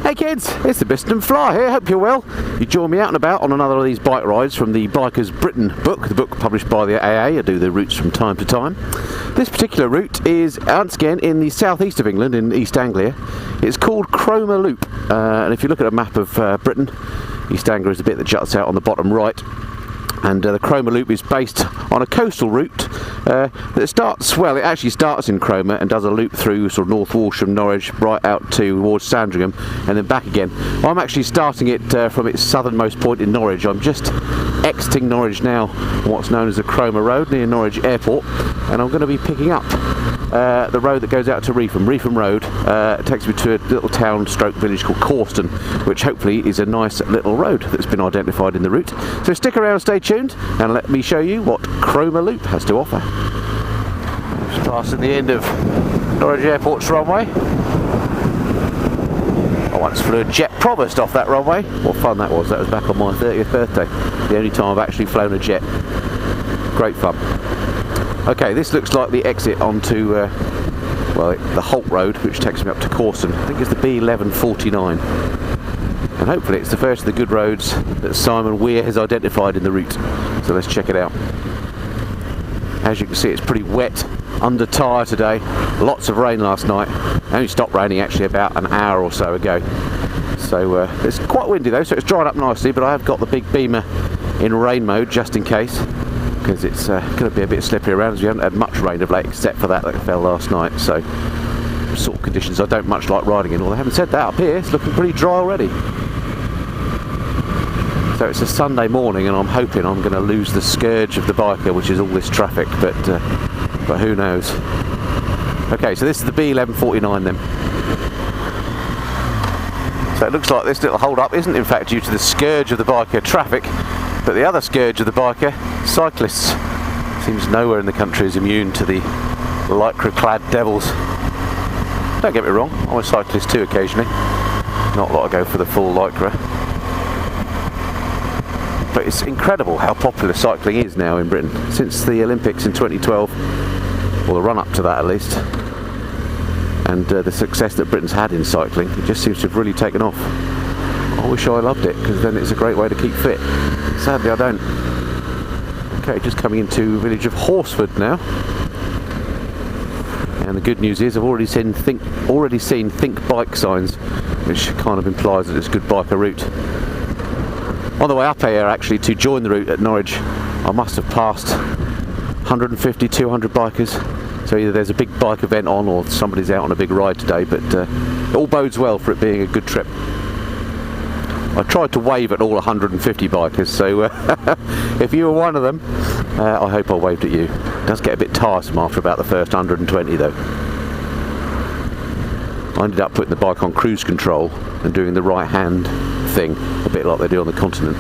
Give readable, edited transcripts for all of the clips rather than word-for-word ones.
Hey kids, it's the Biston and Fly here, hope you're well. You join me out and about on another of these bike rides from the Bikers Britain book, the book published by the AA. I do the routes from time to time. This particular route is once again in the southeast of England, in East Anglia. It's called Cromer Loop, and if you look at a map of Britain, East Anglia is the bit that juts out on the bottom right. And the Cromer Loop is based on a coastal route that starts, well, it actually starts in Cromer and does a loop through sort of North Walsham, Norwich, right out towards Sandringham and then back again. I'm actually starting it from its southernmost point in Norwich. I'm just exiting Norwich now on what's known as the Cromer Road near Norwich Airport, and I'm going to be picking up the road that goes out to Reefham. Reefham Road takes me to a little town stroke village called Corston, which hopefully is a nice little road that's been identified in the route. So stick around, stay tuned, and let me show you what Cromer Loop has to offer. Just passing the end of Norwich Airport's runway. I once flew a jet provost off that runway. What fun that was. That was back on my 30th birthday. The only time I've actually flown a jet. Great fun. Okay, this looks like the exit onto well, the Holt Road, which takes me up to Corston. I think it's the B1149. And hopefully it's the first of the good roads that Simon Weir has identified in the route. So let's check it out. As you can see, it's pretty wet, under tyre today. Lots of rain last night. It only stopped raining actually about an hour or so ago. So it's quite windy though, so it's dried up nicely, but I have got the big beamer in rain mode just in case, because it's going to be a bit slippery around, as we haven't had much rain of late except for that fell last night. So sort of conditions I don't much like riding in. Although having said that, up here it's looking pretty dry already. So it's a Sunday morning and I'm hoping I'm going to lose the scourge of the biker, which is all this traffic, but who knows. Okay, so this is the B1149 then. So it looks like this little hold up isn't in fact due to the scourge of the biker traffic, but the other scourge of the biker, cyclists. Seems nowhere in the country is immune to the lycra clad devils. Don't get me wrong, I'm a cyclist too occasionally. Not a lot I go for the full lycra. But it's incredible how popular cycling is now in Britain. Since the Olympics in 2012, or the run up to that at least, and the success that Britain's had in cycling, it just seems to have really taken off. I wish I loved it, because then it's a great way to keep fit. Sadly I don't. Okay, just coming into the village of Horsford now. And the good news is I've already seen think bike signs, which kind of implies that it's a good biker route. On the way up here actually to join the route at Norwich, I must have passed 150, 200 bikers. So either there's a big bike event on or somebody's out on a big ride today, but it all bodes well for it being a good trip. I tried to wave at all 150 bikers, so if you were one of them, I hope I waved at you. It does get a bit tiresome after about the first 120 though. I ended up putting the bike on cruise control and doing the right hand thing, a bit like they do on the continent.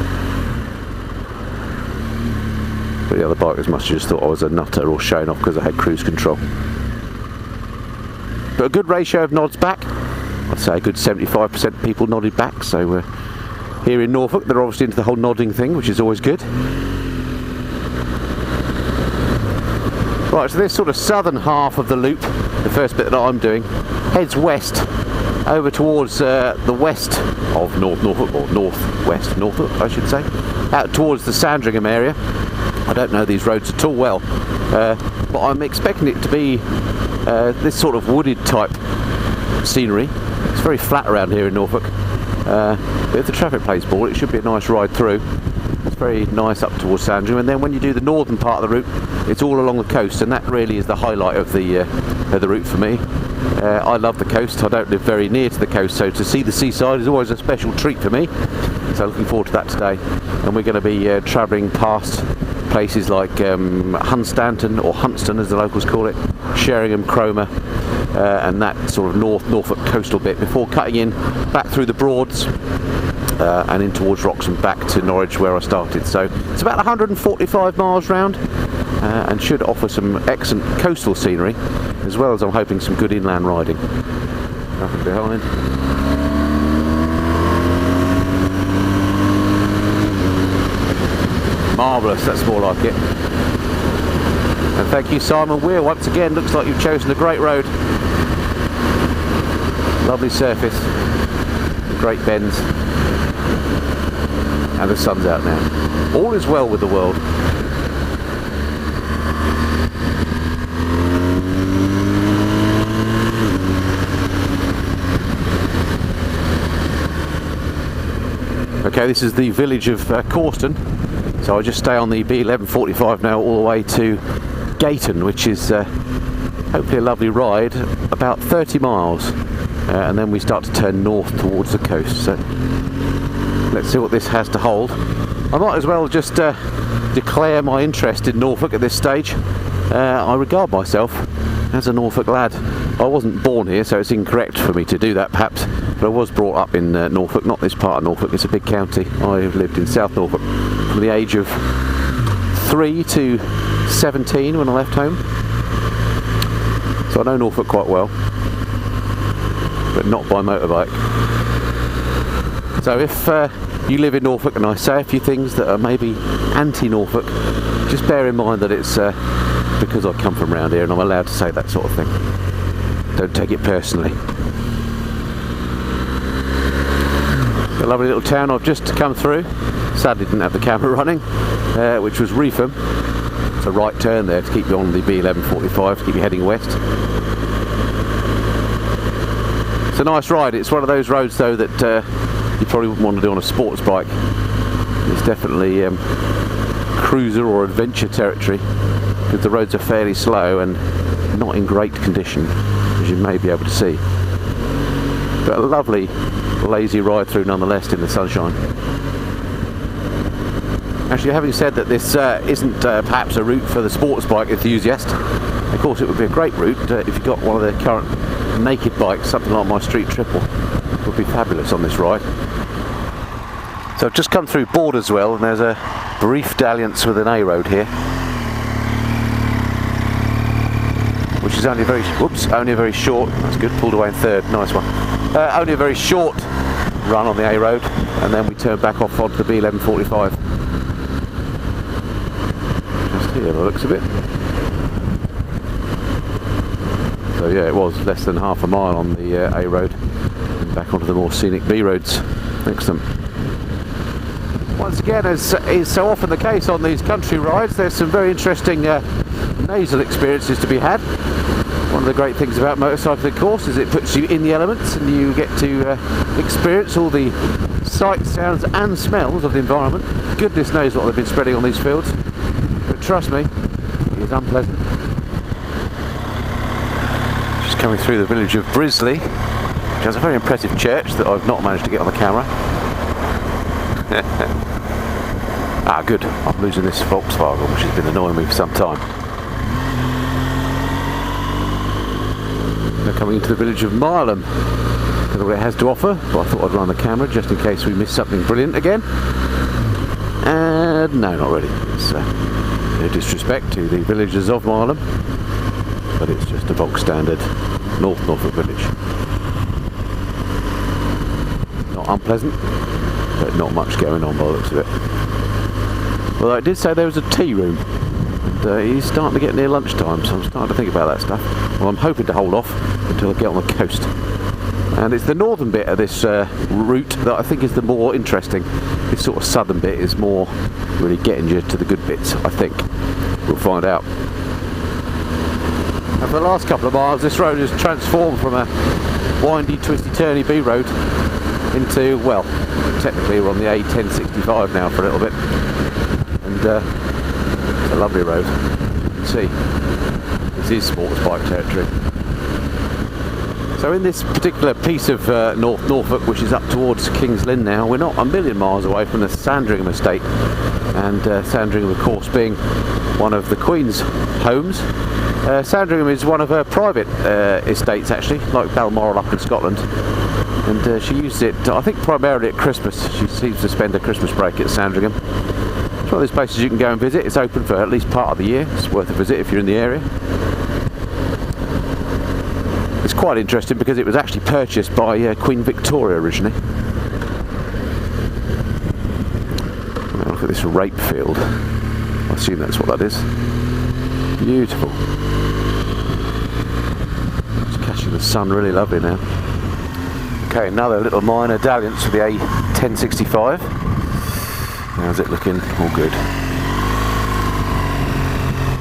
But the other bikers must have just thought I was a nutter or showing off because I had cruise control. But a good ratio of nods back. I'd say a good 75% of people nodded back, so here in Norfolk they're obviously into the whole nodding thing, which is always good. Right, so this sort of southern half of the loop, the first bit that I'm doing, heads west over towards the west of North Norfolk, or northwest Norfolk I should say, out towards the Sandringham area. I don't know these roads at all well, but I'm expecting it to be this sort of wooded type scenery. It's very flat around here in Norfolk, but if the traffic plays ball it should be a nice ride through. It's very nice up towards Sandringham, and then when you do the northern part of the route, it's all along the coast, and that really is the highlight of the route for me. I love the coast. I don't live very near to the coast, so to see the seaside is always a special treat for me. So looking forward to that today. And we're going to be travelling past places like Hunstanton, or Hunstanton as the locals call it, Sheringham, Cromer, and that sort of North Norfolk coastal bit before cutting in back through the Broads and in towards Wroxham back to Norwich where I started. So it's about 145 miles round and should offer some excellent coastal scenery, as well as I'm hoping some good inland riding. Nothing behind. Marvellous, that's more like it. And thank you Simon Weir once again, looks like you've chosen a great road. Lovely surface. great bends, and the sun's out now. All is well with the world. Okay, this is the village of Corston, so I just stay on the B1145 now all the way to Gayton, which is hopefully a lovely ride, about 30 miles, and then we start to turn north towards the coast. So let's see what this has to hold. I might as well just declare my interest in Norfolk at this stage. I regard myself as a Norfolk lad. I wasn't born here, so it's incorrect for me to do that perhaps, but I was brought up in Norfolk, not this part of Norfolk. It's a big county. I've lived in South Norfolk from the age of 3 to 17 when I left home, so I know Norfolk quite well, but not by motorbike. So if you live in Norfolk and I say a few things that are maybe anti-Norfolk, just bear in mind that it's because I come from around here and I'm allowed to say that sort of thing. Don't take it personally. A lovely little town I've just come through. Sadly didn't have the camera running, which was Reefham. It's a right turn there to keep you on the B1145, to keep you heading west. It's a nice ride. It's one of those roads though that you probably wouldn't want to do on a sports bike. It's definitely cruiser or adventure territory, because the roads are fairly slow and not in great condition, as you may be able to see. But a lovely lazy ride through nonetheless in the sunshine. Actually, having said that, this isn't perhaps a route for the sports bike enthusiast. Of course it would be a great route if you got one of the current naked bikes, something like my Street Triple. It would be fabulous on this ride. So I've just come through Borderswell and there's a brief dalliance with an A road here, which is only a very, only a very short, that's good, pulled away in third, nice one. Only a very short run on the A road, and then we turn back off onto the B1145. Just here, by the looks of it. So yeah, it was less than half a mile on the A road, and back onto the more scenic B roads. Excellent. Once again, as is so often the case on these country rides, there's some very interesting nasal experiences to be had. One of the great things about motorcycling, of course, is it puts you in the elements and you get to experience all the sights, sounds and smells of the environment. Goodness knows what they've been spreading on these fields, but trust me, it is unpleasant. Just coming through the village of Brisley, which has a very impressive church that I've not managed to get on the camera. Ah, good, I'm losing this Volkswagen, which has been annoying me for some time. We're coming into the village of Marlham. I don't know what it has to offer, but I thought I'd run the camera just in case we miss something brilliant again. And no, not really. It's no disrespect to the villagers of Marlham, but it's just a bog standard North Norfolk village. Not unpleasant, but not much going on by the looks of it. Well, I did say there was a tea room, and he's starting to get near lunchtime, so I'm starting to think about that stuff. Well, I'm hoping to hold off until I get on the coast. And it's the northern bit of this route that I think is the more interesting. This sort of southern bit is more really getting you to the good bits, I think. We'll find out. And for the last couple of miles, this road has transformed from a windy, twisty, turny B road into, well, technically we're on the A1065 now for a little bit. And it's a lovely road. You can see this is sports bike territory. So in this particular piece of North Norfolk, which is up towards King's Lynn now, we're not a million miles away from the Sandringham estate, and Sandringham of course being one of the Queen's homes. Sandringham is one of her private estates actually, like Balmoral up in Scotland, and she used it I think primarily at Christmas. She seems to spend a Christmas break at Sandringham. It's one of those places you can go and visit. It's open for at least part of the year. It's worth a visit if you're in the area. It's quite interesting because it was actually purchased by Queen Victoria originally. Now look at this rape field. I assume that's what that is. Beautiful. It's catching the sun really lovely now. Okay, another little minor dalliance with the A1065. How's it looking? All good.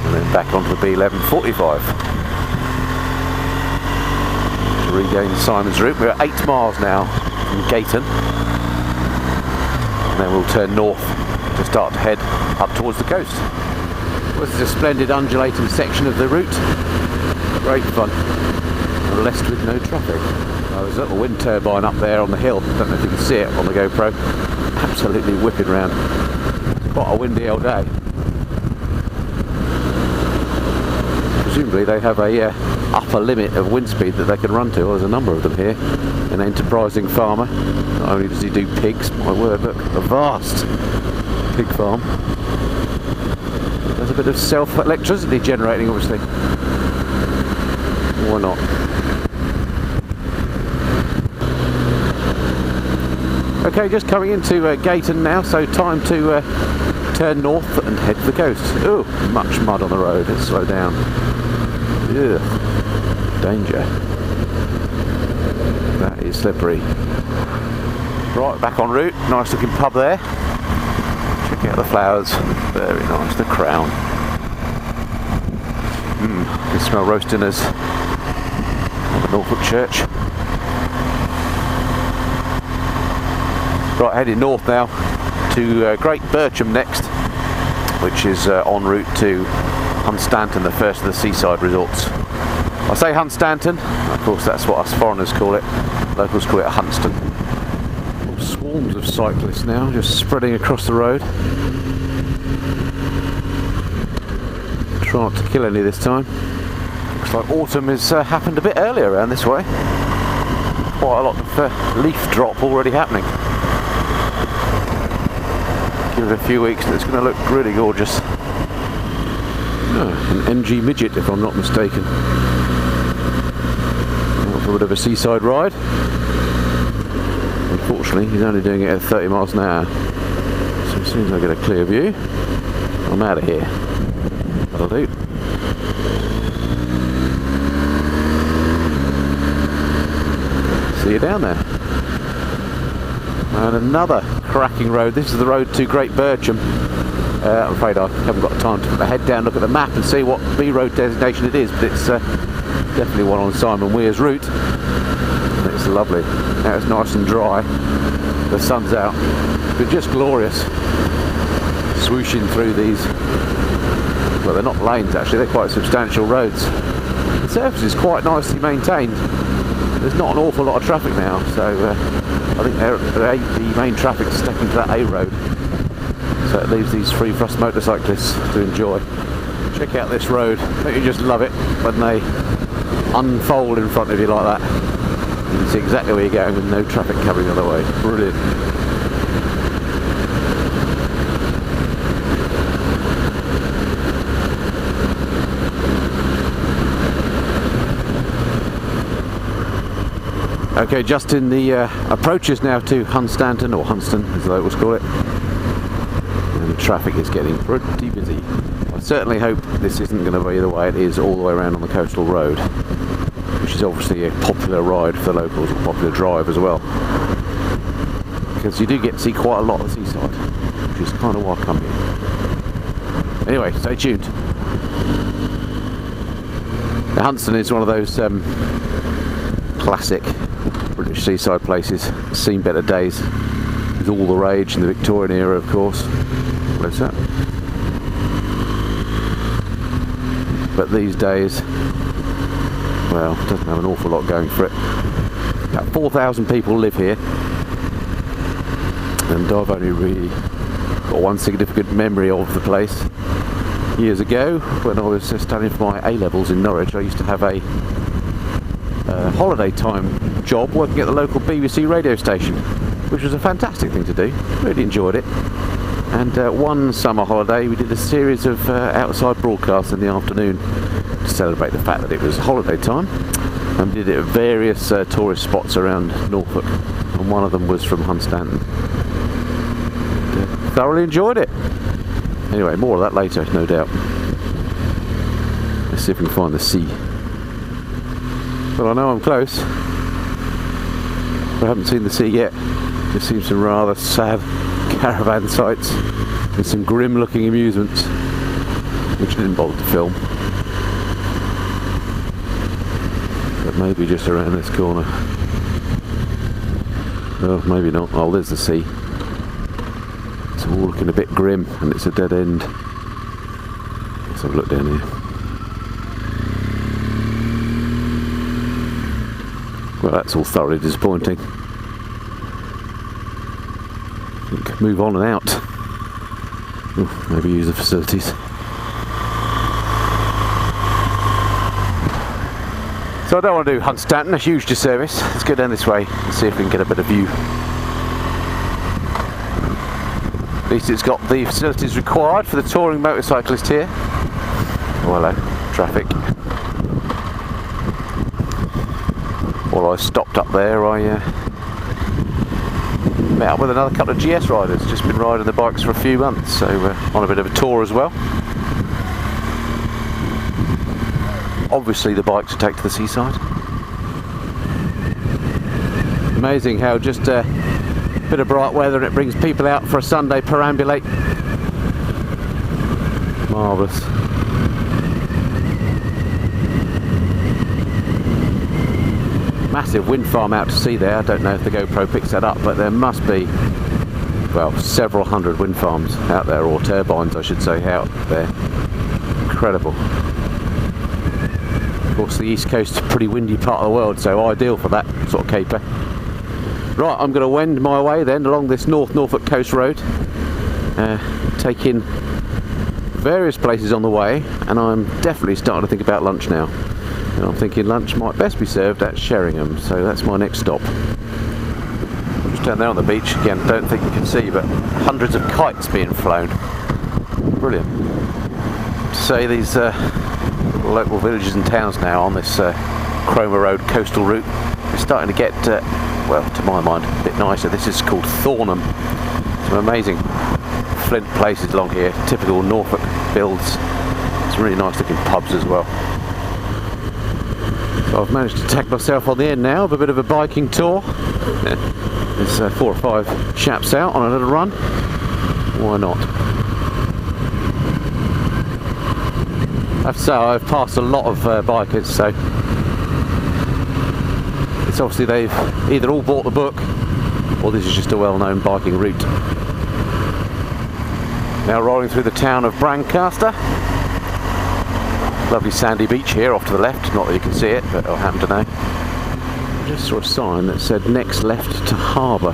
And then back onto the B1145 to regain Simon's route. We're at 8 miles now from Gayton, and then we'll turn north to start to head up towards the coast. Well, this is a splendid undulating section of the route. Great fun. Blessed with no traffic. There's a little wind turbine up there on the hill. Don't know if you can see it on the GoPro. Absolutely whipping round. Quite a windy old day. Presumably they have a upper limit of wind speed that they can run to. Well, there's a number of them here. An enterprising farmer. Not only does he do pigs, my word, look, a vast pig farm. There's a bit of self-electricity generating, obviously. Why not? Okay, just coming into Gayton now, so time to turn north and head to the coast. Oh, much mud on the road. Let's slow down. Ugh. Danger. That is slippery. Right, back en route. Nice looking pub there. Check out the flowers. Very nice. The Crown. You can smell roast dinners at the Norfolk Church. Right, heading north now to Great Bircham next, which is en route to Hunstanton, the first of the seaside resorts. I say Hunstanton, of course that's what us foreigners call it. Locals call it a Hunstanton. Swarms of cyclists now, just spreading across the road. Try not to kill any this time. Looks like autumn has happened a bit earlier around this way. Quite a lot of leaf drop already happening. Give it a few weeks and it's going to look really gorgeous. An MG midget, if I'm not mistaken. Out for a bit of a seaside ride. Unfortunately, he's only doing it at 30 miles an hour. So as soon as I get a clear view, I'm out of here. That'll do. See you down there. And another cracking road. This is the road to Great Bircham. I'm afraid I haven't got time to put my head down, look at the map and see what B road designation it is, but it's definitely one on Simon Weir's route. And it's lovely. Now it's nice and dry. The sun's out. But just glorious. Swooshing through these. Well, they're not lanes actually, they're quite substantial roads. The surface is quite nicely maintained. There's not an awful lot of traffic now, so I think the main traffic is stuck into that A road. So it leaves these free for us motorcyclists to enjoy. Check out this road. Don't you just love it when they unfold in front of you like that? You can see exactly where you're going with no traffic coming the other way. Brilliant. Okay, just in the approaches now to Hunstanton, or Hunston as the locals call it, and the traffic is getting pretty busy. I certainly hope this isn't going to be the way it is all the way around on the coastal road, which is obviously a popular ride for the locals, a popular drive as well, because you do get to see quite a lot of the seaside, which is kind of why I come here. Anyway, stay tuned. Now, Hunstanton is one of those classic British seaside places, seen better days, with all the rage in the Victorian era, of course. What's that? But these days, well, it doesn't have an awful lot going for it. About 4,000 people live here, and I've only really got one significant memory of the place. Years ago, when I was studying for my A-levels in Norwich, I used to have a holiday time job working at the local BBC radio station, which was a fantastic thing to do. Really enjoyed it. And one summer holiday we did a series of outside broadcasts in the afternoon to celebrate the fact that it was holiday time, and we did it at various tourist spots around Norfolk, and one of them was from Hunstanton. Thoroughly enjoyed it. Anyway, more of that later, no doubt. Let's see if we can find the sea. Well, I know I'm close. I haven't seen the sea yet. Just seen some rather sad caravan sites and some grim looking amusements, which I didn't bother to film. But maybe just around this corner. Oh, maybe not. Oh, there's the sea. It's all looking a bit grim and it's a dead end. Let's have a look down here. Well, that's all thoroughly disappointing. I think move on and out. Ooh, maybe use the facilities. So I don't want to do Hunstanton, a huge disservice. Let's go down this way and see if we can get a better view. At least it's got the facilities required for the touring motorcyclist here. Oh, hello, traffic. While I stopped up there, I met up with another couple of GS riders. Just been riding the bikes for a few months, so on a bit of a tour as well. Obviously the bike to take to the seaside. Amazing how just a bit of bright weather and it brings people out for a Sunday perambulate. Marvellous. Massive wind farm out to sea there. I don't know if the GoPro picks that up, but there must be, well, several hundred wind farms out there, or turbines I should say, out there. Incredible. Of course the east coast is a pretty windy part of the world, so ideal for that sort of caper. Right, I'm going to wend my way then along this North Norfolk coast road, taking various places on the way, and I'm definitely starting to think about lunch now. And I'm thinking lunch might best be served at Sheringham, so that's my next stop. I'm just down there on the beach, again, don't think you can see, but hundreds of kites being flown. Brilliant. To say these local villages and towns now on this Cromer Road coastal route is starting to get, well, to my mind, a bit nicer. This is called Thornham. Some amazing flint places along here, typical Norfolk builds. Some really nice looking pubs as well. So I've managed to tack myself on the end now of a bit of a biking tour. There's 4 or 5 chaps out on a little run. Why not? I have to say I've passed a lot of bikers, so it's obviously they've either all bought the book or this is just a well-known biking route. Now rolling through the town of Brancaster. Lovely sandy beach here off to the left, not that you can see it, but I happen to know. Just saw a sign that said next left to harbour.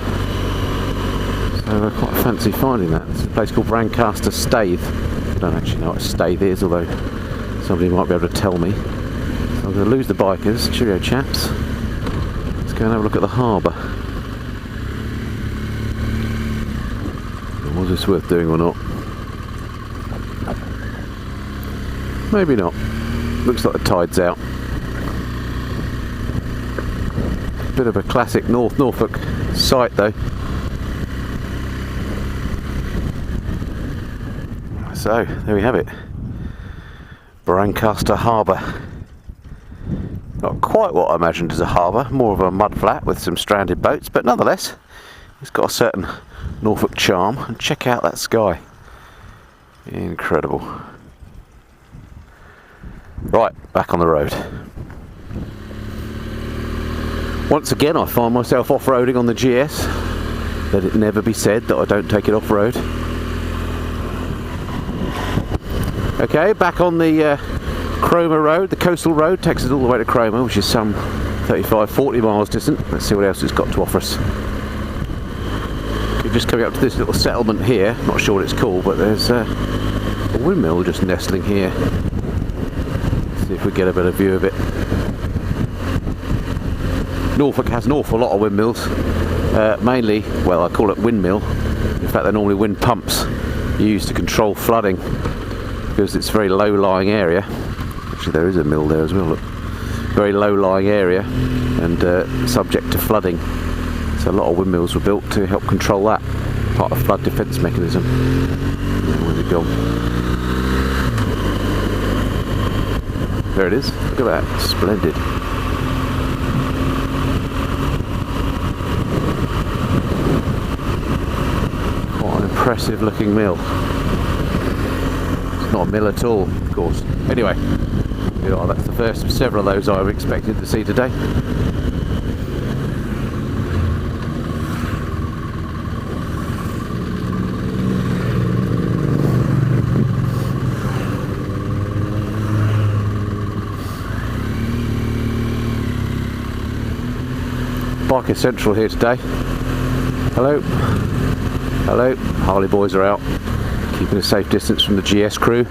So I quite fancy finding that. It's a place called Brancaster Staithe. I don't actually know what a Staithe is, although somebody might be able to tell me. So I'm going to lose the bikers. Cheerio chaps. Let's go and have a look at the harbour. Was this worth doing or not? Maybe not. Looks like the tide's out. Bit of a classic North Norfolk site though. So, there we have it. Brancaster Harbour. Not quite what I imagined as a harbour, more of a mud flat with some stranded boats, but nonetheless, it's got a certain Norfolk charm. And check out that sky. Incredible. Right, back on the road. Once again I find myself off-roading on the GS. Let it never be said that I don't take it off-road. Okay, back on the Cromer Road, the coastal road, takes us all the way to Cromer, which is some 35-40 miles distant. Let's see what else it's got to offer us. We're just coming up to this little settlement here, not sure what it's called, but there's a windmill just nestling here. See if we get a better view of it. Norfolk has an awful lot of windmills, mainly, well, I call it windmill. In fact, they're normally wind pumps used to control flooding because it's a very low-lying area. Actually, there is a mill there as well. Look. Very low-lying area and subject to flooding. So a lot of windmills were built to help control that part of flood defence mechanism. Where's it gone? There it is. Look at that. Splendid. impressive looking mill. It's not a mill at all, of course. Anyway, you know, that's the first of several of those I was expected to see today. Biker Central here today. Hello. Hello. Harley boys are out, keeping a safe distance from the GS crew.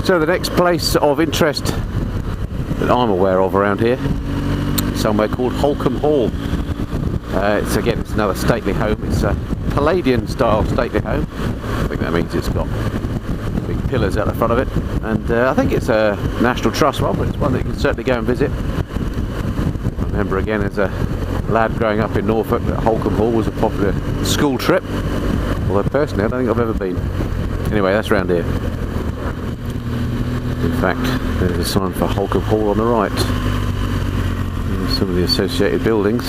So the next place of interest that I'm aware of around here is somewhere called Holcombe Hall. It's another stately home. It's a Palladian style stately home. I think that means it's got big pillars at the front of it, and I think it's a National Trust one, but it's one that you can certainly go and visit. I remember again as a lad growing up in Norfolk that Holcombe Hall was a popular school trip, although personally I don't think I've ever been. Anyway, that's around here. In fact, there's a sign for Holcombe Hall on the right. There's some of the associated buildings.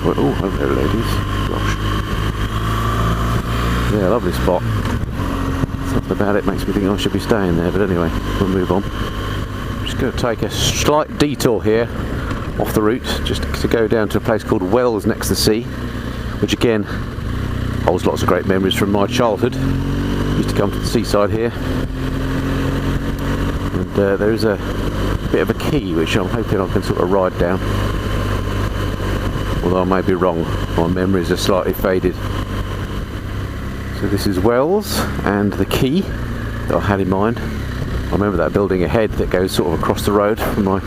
Oh, hello ladies. Gosh. Yeah, lovely spot. Something about it makes me think I should be staying there, but anyway, we'll move on. I'm just going to take a slight detour here off the route, just to go down to a place called Wells next to the sea, which again holds lots of great memories from my childhood. Used to come to the seaside here, and there is a bit of a quay which I'm hoping I can sort of ride down, although I may be wrong, my memories are slightly faded. So this is Wells and the quay that I had in mind. I remember that building ahead that goes sort of across the road from my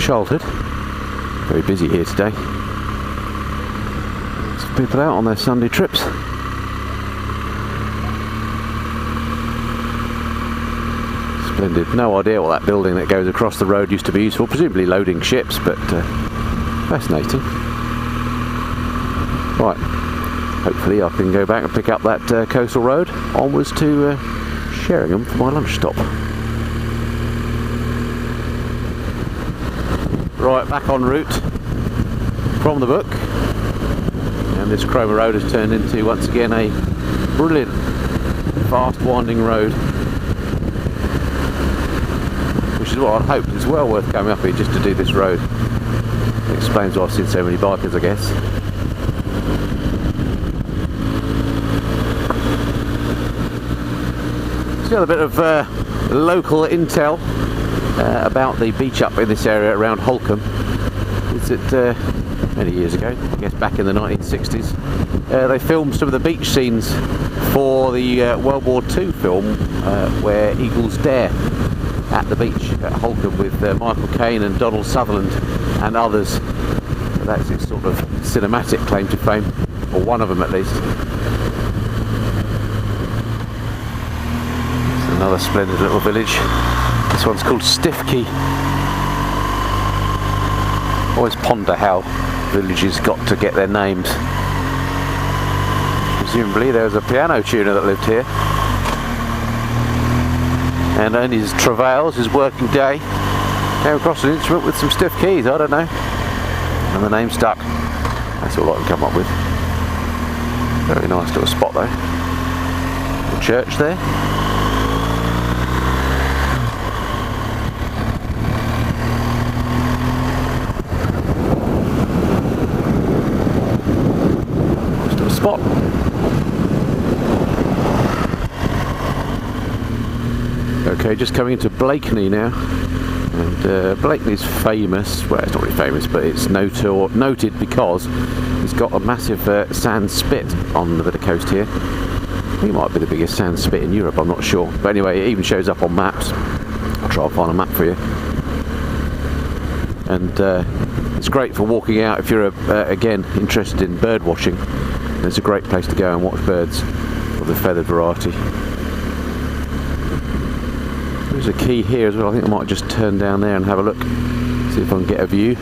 childhood. Very busy here today. Lots of people out on their Sunday trips. Splendid. No idea what that building that goes across the road used to be used for. Presumably loading ships, but fascinating. Right. Hopefully I can go back and pick up that coastal road onwards to Sheringham for my lunch stop. Right, back en route from the book, and this Cromer road has turned into once again a brilliant fast winding road, which is what I'd hoped. It's well worth coming up here just to do this road. It explains why I've seen so many bikers, I guess. Still a bit of local intel about the beach up in this area around Holcombe. Is that many years ago, I guess back in the 1960s, they filmed some of the beach scenes for the World War II film where Eagles Dare at the beach at Holcombe with Michael Caine and Donald Sutherland and others. So that's its sort of cinematic claim to fame, or one of them at least. Another splendid little village. This one's called Stiffkey. Always ponder how villages got to get their names. Presumably there was a piano tuner that lived here, and in his travails, his working day, came across an instrument with some stiff keys, I don't know, and the name stuck. That's all I can come up with. Very nice little spot though. The church there. Spot. Okay, just coming into Blakeney now, and Blakeney's famous, well it's not really famous, but it's noted because it's got a massive sand spit on the bit of coast here. I think it might be the biggest sand spit in Europe, I'm not sure, but anyway it even shows up on maps. I'll try and find a map for you. And it's great for walking out if you're again interested in bird watching. It's a great place to go and watch birds of the feathered variety. There's a quay here as well. I think I might just turn down there and have a look, see if I can get a view.